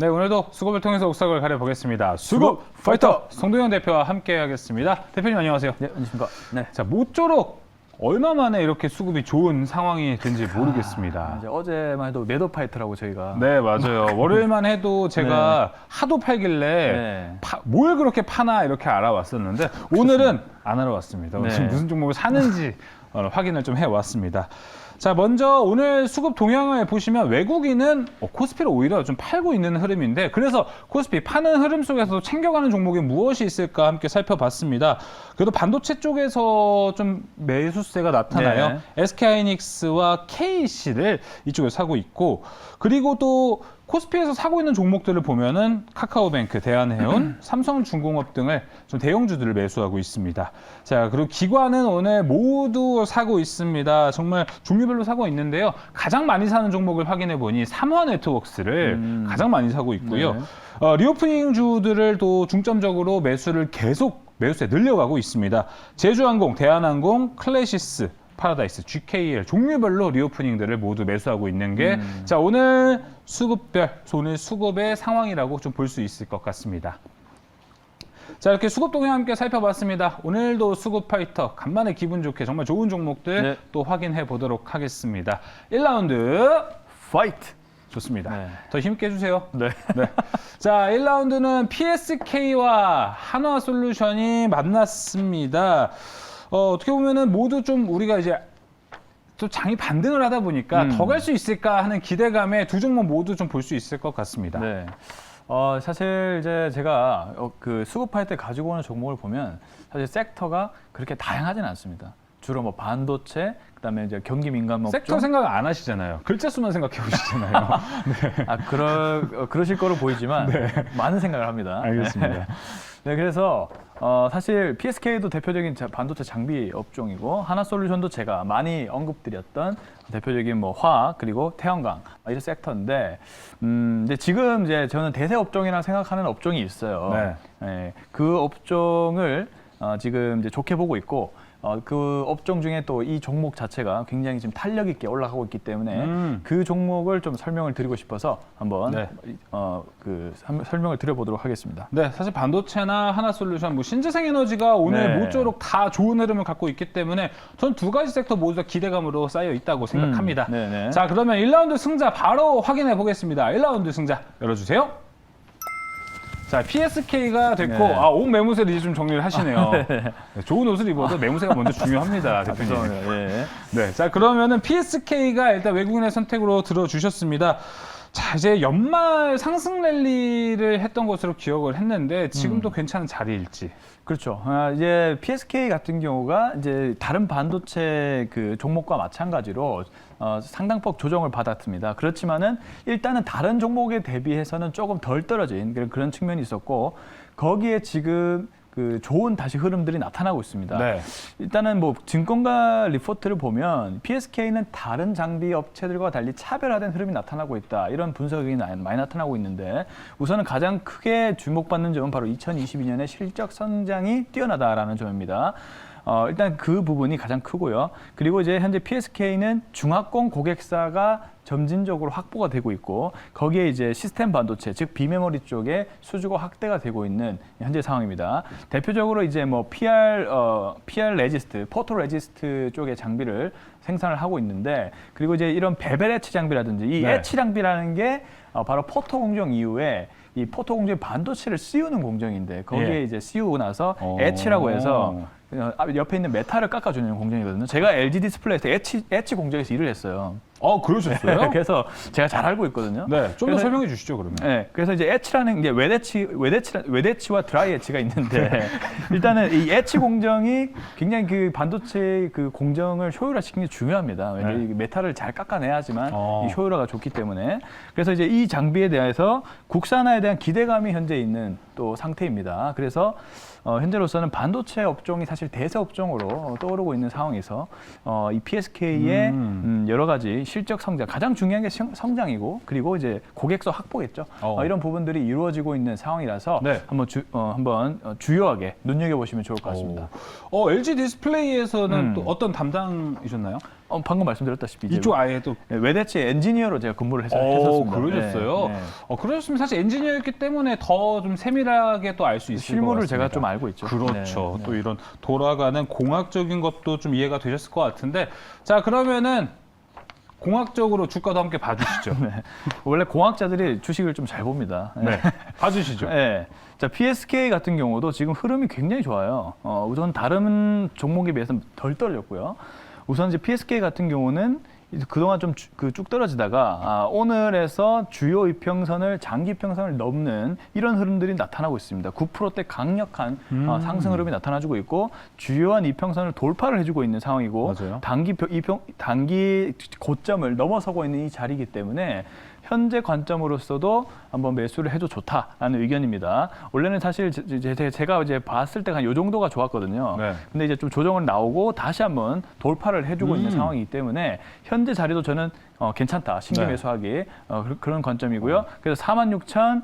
네, 오늘도 수급을 통해서 옥석을 가려보겠습니다. 수급 파이터 송도영 대표와 함께 하겠습니다. 대표님 안녕하세요. 네, 안녕하십니까. 네. 자, 모쪼록 얼마 만에 이렇게 수급이 좋은 상황이 된지 모르겠습니다. 이제 어제만 해도 매도 파이터라고 저희가. 네, 맞아요. 월요일만 해도 제가 하도 팔길래 네. 뭘 그렇게 파나 이렇게 알아왔었는데 오늘은 안 알아왔습니다. 네. 지금 무슨 종목을 사는지 확인을 좀 해왔습니다. 자, 먼저 오늘 수급 동향을 보시면 외국인은 코스피를 오히려 좀 팔고 있는 흐름인데, 그래서 코스피 파는 흐름 속에서 챙겨가는 종목이 무엇이 있을까 함께 살펴봤습니다. 그래도 반도체 쪽에서 좀 매수세가 나타나요. 네. SK하이닉스와 KC를 이쪽에서 사고 있고, 그리고 또 코스피에서 사고 있는 종목들을 보면은 카카오뱅크, 대한해운, 삼성중공업 등을 좀 대형주들을 매수하고 있습니다. 자, 그리고 기관은 오늘 모두 사고 있습니다. 정말 종류별로 사고 있는데요. 가장 많이 사는 종목을 확인해 보니 삼화네트워크스를 가장 많이 사고 있고요. 네. 리오프닝 주들을 또 중점적으로 매수세 늘려가고 있습니다. 제주항공, 대한항공, 클래시스, 파라다이스, GKL 종류별로 리오프닝들을 모두 매수하고 있는 게 자, 오늘 수급의 상황이라고 좀 볼 수 있을 것 같습니다. 자, 이렇게 수급 동향 함께 살펴봤습니다. 오늘도 수급 파이터 간만에 기분 좋게 정말 좋은 종목들 네. 또 확인해 보도록 하겠습니다. 1라운드 파이트. 좋습니다. 네. 더 힘있게 해주세요. 네. 네. 자, 1라운드는 PSK와 한화솔루션이 만났습니다. 어떻게 보면은 모두 좀 우리가 이제 또 장이 반등을 하다 보니까 더 갈 수 있을까 하는 기대감에 두 종목 모두 좀 볼 수 있을 것 같습니다. 네. 사실 이제 제가 그 수급할 때 가지고 오는 종목을 보면 사실 섹터가 그렇게 다양하지는 않습니다. 주로 뭐 반도체, 그다음에 이제 경기 민감 업종. 섹터 생각 안 하시잖아요. 글자 수만 생각해 보시잖아요. 네. 그러실 거로 보이지만 많은 생각을 합니다. 알겠습니다. 네, 그래서 사실 PSK도 대표적인 반도체 장비 업종이고, 하나솔루션도 제가 많이 언급드렸던 대표적인 뭐 화학 그리고 태양광 이런 섹터인데, 이제 지금 이제 저는 대세 업종이라 생각하는 업종이 있어요. 네. 네, 그 업종을 지금 이제 좋게 보고 있고, 그 업종 중에 또 이 종목 자체가 굉장히 지금 탄력 있게 올라가고 있기 때문에 그 종목을 좀 설명을 드리고 싶어서 한번 설명을 드려보도록 하겠습니다. 네, 사실 반도체나 하나솔루션, 뭐 신재생에너지가 오늘 네. 모쪼록 다 좋은 흐름을 갖고 있기 때문에 전 두 가지 섹터 모두 다 기대감으로 쌓여 있다고 생각합니다. 네네. 자, 그러면 1라운드 승자 바로 확인해 보겠습니다. 1라운드 승자 열어주세요. 자, PSK가 됐고, 네. 옷 매무새를 이제 좀 정리를 하시네요. 네, 좋은 옷을 입어도 매무새가 먼저 중요합니다, 대표님. 네. 네, 자, 그러면은 PSK가 일단 외국인의 선택으로 들어주셨습니다. 자, 이제 연말 상승 랠리를 했던 것으로 기억을 했는데 지금도 괜찮은 자리일지. 그렇죠. 이제 PSK 같은 경우가 이제 다른 반도체 그 종목과 마찬가지로 상당폭 조정을 받았습니다. 그렇지만은 일단은 다른 종목에 대비해서는 조금 덜 떨어진 그런 측면이 있었고, 거기에 지금 그 좋은 다시 흐름들이 나타나고 있습니다. 네. 일단은 뭐 증권가 리포트를 보면 PSK는 다른 장비 업체들과 달리 차별화된 흐름이 나타나고 있다, 이런 분석이 많이 나타나고 있는데, 우선은 가장 크게 주목받는 점은 바로 2022년에 실적 성장이 뛰어나다라는 점입니다. 일단 그 부분이 가장 크고요. 그리고 이제 현재 PSK는 중화권 고객사가 점진적으로 확보가 되고 있고, 거기에 이제 시스템 반도체, 즉 비메모리 쪽에 수주가 확대가 되고 있는 현재 상황입니다. 대표적으로 이제 뭐 PR 레지스트, 포토 레지스트 쪽의 장비를 생산을 하고 있는데, 그리고 이제 이런 베벨 애치 장비라든지 이 네. 애치 장비라는 게 바로 포토 공정 이후에 이 포토 공정에 반도체를 씌우는 공정인데, 거기에 이제 씌우고 나서 애치라고 해서 옆에 있는 메탈을 깎아주는 공정이거든요. 제가 LG 디스플레이에서 애치 공정에서 일을 했어요. 그러셨어요? 그래서 제가 잘 알고 있거든요. 네, 좀 더 설명해 주시죠, 그러면. 네, 그래서 이제 애치라는 게 웻애치와 드라이 애치가 있는데, 일단은 이 애치 공정이 굉장히 그 반도체 그 공정을 효율화시키는 게 중요합니다. 왜냐면 이 메탈을 잘 깎아내야지만 이 효율화가 좋기 때문에. 그래서 이제 이 장비에 대해서 국산화에 대한 기대감이 현재 있는 또 상태입니다. 그래서 현재로서는 반도체 업종이 사실 대세 업종으로 떠오르고 있는 상황에서 이 PSK의 여러 가지 실적 성장, 가장 중요한 게 성장이고 그리고 이제 고객수 확보겠죠. 이런 부분들이 이루어지고 있는 상황이라서 네. 한번 주요하게 눈여겨보시면 좋을 것 같습니다. LG 디스플레이에서는 또 어떤 담당이셨나요? 방금 말씀드렸다시피 이제 이쪽 아예 또 외대치 엔지니어로 제가 근무를 했었습니다. 그러셨어요? 네, 네. 그러셨으면 사실 엔지니어였기 때문에 더 좀 세밀하게 또 알 수 있을 것 실무를 같습니다. 제가 좀 알고 있죠. 그렇죠. 네, 또 네. 이런 돌아가는 공학적인 것도 좀 이해가 되셨을 것 같은데, 자 그러면은 공학적으로 주가도 함께 봐주시죠. 네. 원래 공학자들이 주식을 좀 잘 봅니다. 네, 봐주시죠. 네. 자, PSK 같은 경우도 지금 흐름이 굉장히 좋아요. 우선 다른 종목에 비해서 덜 떨렸고요. 우선 이제 PSK 같은 경우는 그동안 좀 쭉 떨어지다가 오늘에서 주요 이평선을 장기 이평선을 넘는 이런 흐름들이 나타나고 있습니다. 9%대 강력한 상승 흐름이 나타나주고 있고 주요한 이평선을 돌파를 해주고 있는 상황이고 맞아요. 단기 고점을 넘어서고 있는 이 자리이기 때문에 현재 관점으로서도 한번 매수를 해도 좋다라는 의견입니다. 원래는 사실 제가 이제 봤을 때 한 이 정도가 좋았거든요. 네. 근데 이제 좀 조정을 나오고 다시 한번 돌파를 해주고 있는 상황이기 때문에 현재 자리도 저는 괜찮다. 신규 네. 매수하기 그런 관점이고요. 그래서 46,000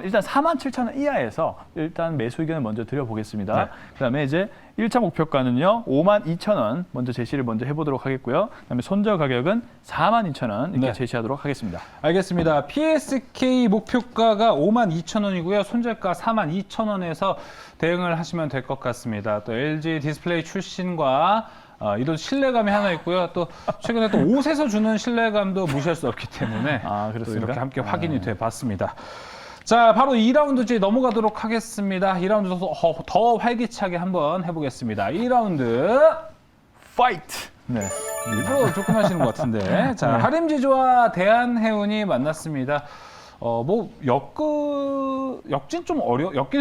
일단 47,000원 이하에서 일단 매수 의견을 먼저 드려보겠습니다. 네. 그다음에 이제 1차 목표가는요 52,000원 먼저 제시를 먼저 해보도록 하겠고요. 그다음에 손절 가격은 42,000원 이렇게 네. 제시하도록 하겠습니다. 알겠습니다. PSK 목표가가 52,000원이고요. 손절가 42,000원에서 대응을 하시면 될 것 같습니다. 또 LG 디스플레이 출신과 이런 신뢰감이 하나 있고요. 또 최근에 또 옷에서 주는 신뢰감도 무시할 수 없기 때문에 또 그렇습니까? 이렇게 함께 확인이 돼 봤습니다. 자, 바로 2라운드 이제 넘어가도록 하겠습니다. 2라운드 더 활기차게 한번 해보겠습니다. 2라운드 파이트! 네. 일부러 조금 하시는 것 같은데. 자, 하림지주와 대한해운이 만났습니다. 엮기는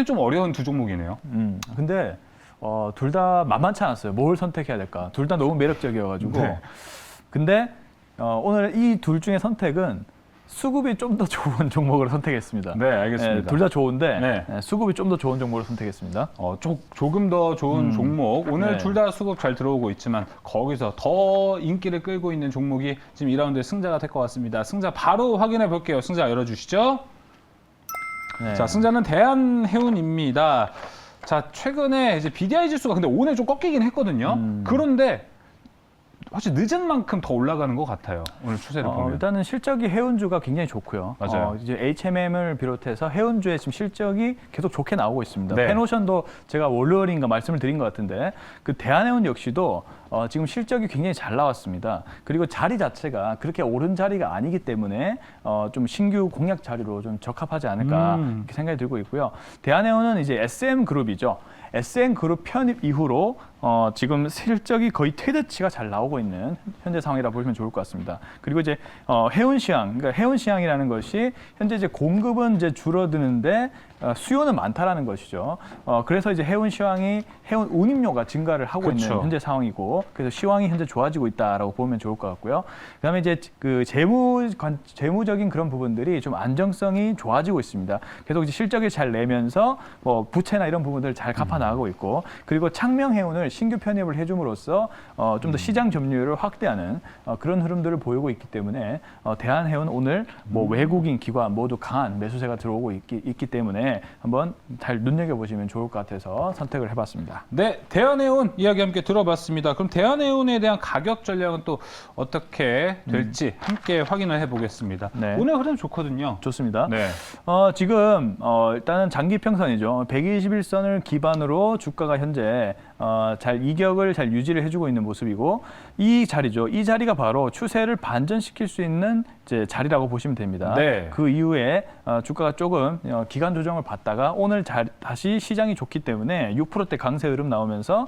좀 어려운 두 종목이네요. 근데 둘 다 만만치 않았어요. 뭘 선택해야 될까? 둘 다 너무 매력적이어가지고. 네. 근데 오늘 이 둘 중에 선택은 수급이 좀 더 좋은 종목으로 선택했습니다. 네, 알겠습니다. 둘 다 좋은데 네. 수급이 좀 더 좋은 종목으로 선택했습니다. 조금 더 좋은 종목. 오늘 네. 둘 다 수급 잘 들어오고 있지만 거기서 더 인기를 끌고 있는 종목이 지금 2라운드의 승자가 될 것 같습니다. 승자 바로 확인해 볼게요. 승자 열어주시죠. 네. 자, 승자는 대한해운입니다. 자, 최근에 이제 BDI 지수가 근데 오늘 좀 꺾이긴 했거든요. 그런데 확실히 늦은 만큼 더 올라가는 것 같아요. 오늘 추세를 보면. 일단은 실적이 해운주가 굉장히 좋고요. 맞아요. 이제 HMM을 비롯해서 해운주의 지금 실적이 계속 좋게 나오고 있습니다. 네. 페노션도 제가 월요일인가 말씀을 드린 것 같은데 그 대한해운 역시도 지금 실적이 굉장히 잘 나왔습니다. 그리고 자리 자체가 그렇게 오른 자리가 아니기 때문에 좀 신규 공략 자리로 좀 적합하지 않을까 이렇게 생각이 들고 있고요. 대한해운은 이제 SM그룹이죠. SM그룹 편입 이후로 지금 실적이 거의 퇴대치가 잘 나오고 있는 현재 상황이라 보시면 좋을 것 같습니다. 그리고 이제 해운시황, 그러니까 해운시황이라는 것이 현재 이제 공급은 이제 줄어드는데 수요는 많다라는 것이죠. 그래서 이제 해운 운임료가 증가를 하고 그렇죠. 있는 현재 상황이고, 그래서 시황이 현재 좋아지고 있다라고 보면 좋을 것 같고요. 그다음에 이제 그 재무적인 그런 부분들이 좀 안정성이 좋아지고 있습니다. 계속 이제 실적을 잘 내면서 부채나 이런 부분들을 잘 갚아 나가고 있고, 그리고 창명해운을 신규 편입을 해줌으로써 좀 더 시장 점유율을 확대하는 그런 흐름들을 보이고 있기 때문에 대한해운 오늘 외국인 기관 모두 강한 매수세가 들어오고 있기 때문에 한번 잘 눈여겨보시면 좋을 것 같아서 선택을 해봤습니다. 네, 대한해운 이야기 함께 들어봤습니다. 그럼 대한해운에 대한 가격 전략은 또 어떻게 될지 함께 확인을 해보겠습니다. 네. 오늘 흐름 좋거든요. 좋습니다. 네. 지금 일단은 장기 평선이죠. 121선을 기반으로 주가가 현재 이격을 잘 유지를 해주고 있는 모습이고, 이 자리죠. 이 자리가 바로 추세를 반전시킬 수 있는 이제 자리라고 보시면 됩니다. 네. 그 이후에 주가가 조금 기간 조정을 받다가 오늘 다시 시장이 좋기 때문에 6%대 강세 흐름 나오면서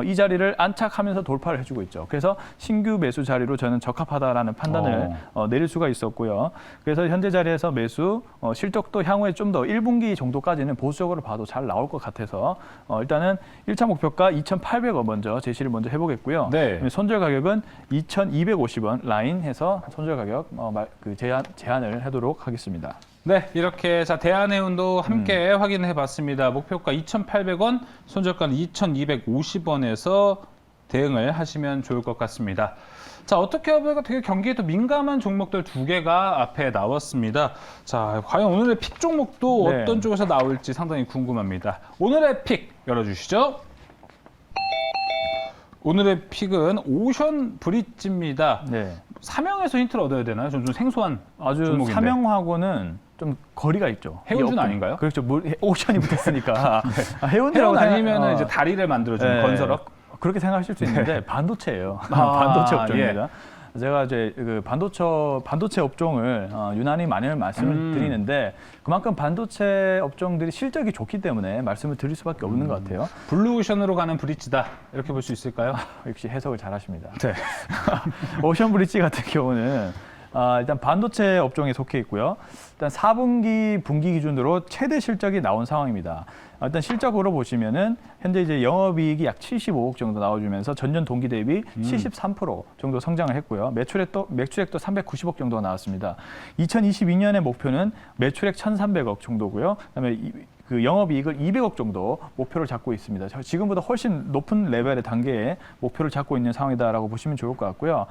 이 자리를 안착하면서 돌파를 해주고 있죠. 그래서 신규 매수 자리로 저는 적합하다라는 판단을 내릴 수가 있었고요. 그래서 현재 자리에서 매수, 실적도 향후에 좀 더 1분기 정도까지는 보수적으로 봐도 잘 나올 것 같아서 일단은 1차 목표가 2,800원 먼저 제시를 먼저 해보겠고요. 네. 손절 가격은 2,250원 라인 해서 손절 가격 제한을 하도록 하겠습니다. 네, 이렇게 자 대한해운도 함께 확인해 봤습니다. 목표가 2,800원, 손절가는 2,250원에서 대응을 하시면 좋을 것 같습니다. 자, 어떻게 보니까 되게 경기에 또 민감한 종목들 두 개가 앞에 나왔습니다. 자, 과연 오늘의 픽 종목도 네. 어떤 쪽에서 나올지 상당히 궁금합니다. 오늘의 픽 열어주시죠. 오늘의 픽은 오션 브릿지입니다. 네. 사명에서 힌트를 얻어야 되나요? 좀 생소한 아주 종목인데. 사명하고는 좀 거리가 있죠. 해운준 이 업종. 아닌가요? 그렇죠. 오션이 붙었으니까. 해운이라고 해운 아니면 이제 다리를 만들어주는 네. 건설업? 그렇게 생각하실 수 있는데 반도체예요. 아, 반도체 업종입니다. 제가 이제 그 반도체 업종을 유난히 많이 말씀을 드리는데 그만큼 반도체 업종들이 실적이 좋기 때문에 말씀을 드릴 수밖에 없는 것 같아요. 블루오션으로 가는 브릿지다 이렇게 볼 수 있을까요? 역시 해석을 잘하십니다. 네. 오션 브릿지 같은 경우는 일단 반도체 업종에 속해 있고요. 일단 4분기 분기 기준으로 최대 실적이 나온 상황입니다. 일단 실적으로 보시면은 현재 이제 영업이익이 약 75억 정도 나와주면서 전년 동기 대비 73% 정도 성장을 했고요. 매출액도 390억 정도가 나왔습니다. 2022년의 목표는 매출액 1,300억 정도고요. 그다음에 그 영업이익을 200억 정도 목표를 잡고 있습니다. 지금보다 훨씬 높은 레벨의 단계에 목표를 잡고 있는 상황이다라고 보시면 좋을 것 같고요.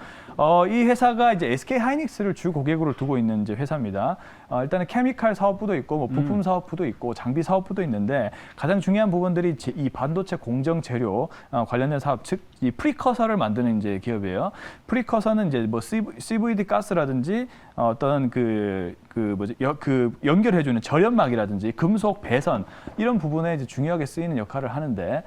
이 회사가 이제 SK 하이닉스를 주 고객으로 두고 있는 이제 회사입니다. 일단은 케미칼 사업부도 있고 뭐 부품 사업부도 있고 장비 사업부도 있는데 가장 중요한 부분들이 이 반도체 공정 재료 관련된 사업, 즉 이 프리커서를 만드는 이제 기업이에요. 프리커서는 이제 뭐 CVD 가스라든지 어떤 그 연결해주는 절연막이라든지 금속 배선 이런 부분에 이제 중요하게 쓰이는 역할을 하는데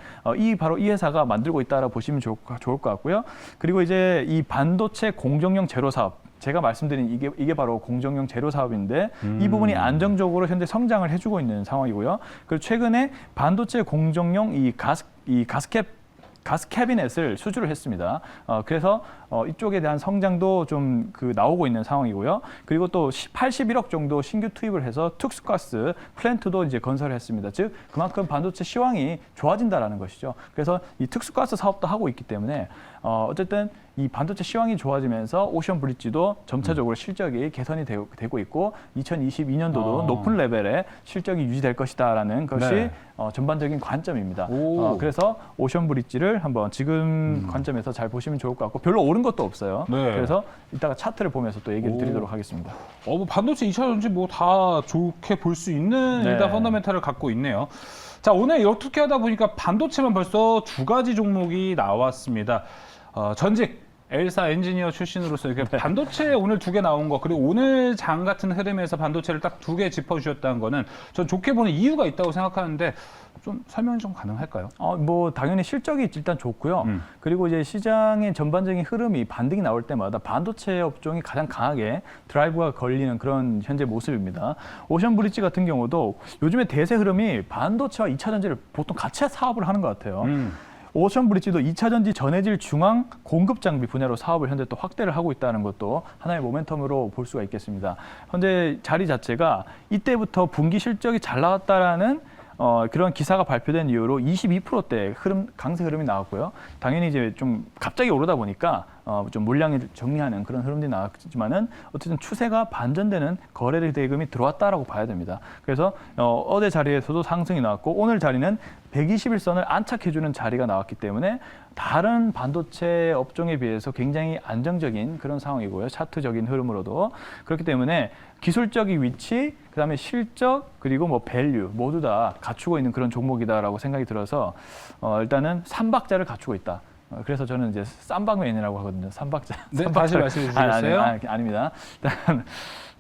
바로 이 회사가 만들고 있다라고 보시면 좋을 것 같고요. 그리고 이제 이 반도체 공정용 제로 사업. 제가 말씀드린 이게 바로 공정용 재료 사업인데 이 부분이 안정적으로 현재 성장을 해주고 있는 상황이고요. 그리고 최근에 반도체 공정용 이 가스 캐비넷을 수주를 했습니다. 그래서 이쪽에 대한 성장도 좀 나오고 있는 상황이고요. 그리고 또 81억 정도 신규 투입을 해서 특수가스 플랜트도 이제 건설했습니다. 즉 그만큼 반도체 시황이 좋아진다라는 것이죠. 그래서 이 특수가스 사업도 하고 있기 때문에 어쨌든 이 반도체 시황이 좋아지면서 오션 브릿지도 점차적으로 실적이 개선이 되고 있고 2022년도도 높은 레벨의 실적이 유지될 것이다라는 것이 네. 전반적인 관점입니다. 오. 그래서 오션 브릿지를 한번 지금 관점에서 잘 보시면 좋을 것 같고 별로 오른 것도 없어요. 네. 그래서 이따가 차트를 보면서 또 얘기를 드리도록 하겠습니다. 뭐 반도체 2차 전지 뭐 다 좋게 볼 수 있는 네. 일단 펀더멘탈을 갖고 있네요. 자, 오늘 어떻게 하다 보니까 반도체만 벌써 두 가지 종목이 나왔습니다. 전직 엘사 엔지니어 출신으로서 이렇게 반도체 오늘 두 개 나온 거, 그리고 오늘 장 같은 흐름에서 반도체를 딱 두 개 짚어주셨다는 거는 전 좋게 보는 이유가 있다고 생각하는데 좀 설명이 좀 가능할까요? 뭐 당연히 실적이 일단 좋고요. 그리고 이제 시장의 전반적인 흐름이 반등이 나올 때마다 반도체 업종이 가장 강하게 드라이브가 걸리는 그런 현재 모습입니다. 오션 브릿지 같은 경우도 요즘에 대세 흐름이 반도체와 2차 전지를 보통 같이 사업을 하는 것 같아요. 오션 브릿지도 2차 전지 전해질 중앙 공급 장비 분야로 사업을 현재 또 확대를 하고 있다는 것도 하나의 모멘텀으로 볼 수가 있겠습니다. 현재 자리 자체가 이때부터 분기 실적이 잘 나왔다라는 그런 기사가 발표된 이후로 22%대 강세 흐름이 나왔고요. 당연히 이제 좀 갑자기 오르다 보니까 좀 물량을 정리하는 그런 흐름들이 나왔지만은 어쨌든 추세가 반전되는 거래 대금이 들어왔다라고 봐야 됩니다. 그래서 어제 자리에서도 상승이 나왔고 오늘 자리는 121선을 안착해주는 자리가 나왔기 때문에 다른 반도체 업종에 비해서 굉장히 안정적인 그런 상황이고요. 차트적인 흐름으로도. 그렇기 때문에 기술적인 위치, 그다음에 실적, 그리고 뭐 밸류 모두 다 갖추고 있는 그런 종목이다라고 생각이 들어서 일단은 3박자를 갖추고 있다. 그래서 저는 이제 쌈박맨이라고 하거든요. 3박자. 네, 다시 말씀해 주시겠어요? 아닙니다. 일단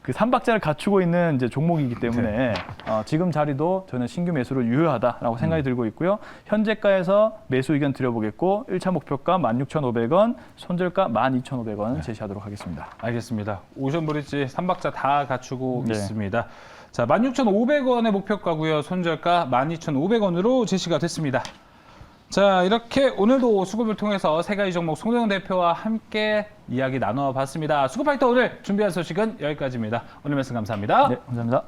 그 3박자를 갖추고 있는 이제 종목이기 때문에 지금 자리도 저는 신규 매수를 유효하다라고 생각이 들고 있고요. 현재가에서 매수 의견 드려보겠고 1차 목표가 16,500원, 손절가 12,500원 제시하도록 하겠습니다. 알겠습니다. 오션 브릿지 3박자 다 갖추고 네. 있습니다. 자, 16,500원의 목표가고요. 손절가 12,500원으로 제시가 됐습니다. 자, 이렇게 오늘도 수급을 통해서 세 가지 종목 송대영 대표와 함께 이야기 나눠봤습니다. 수급파이터 오늘 준비한 소식은 여기까지입니다. 오늘 말씀 감사합니다. 네, 감사합니다.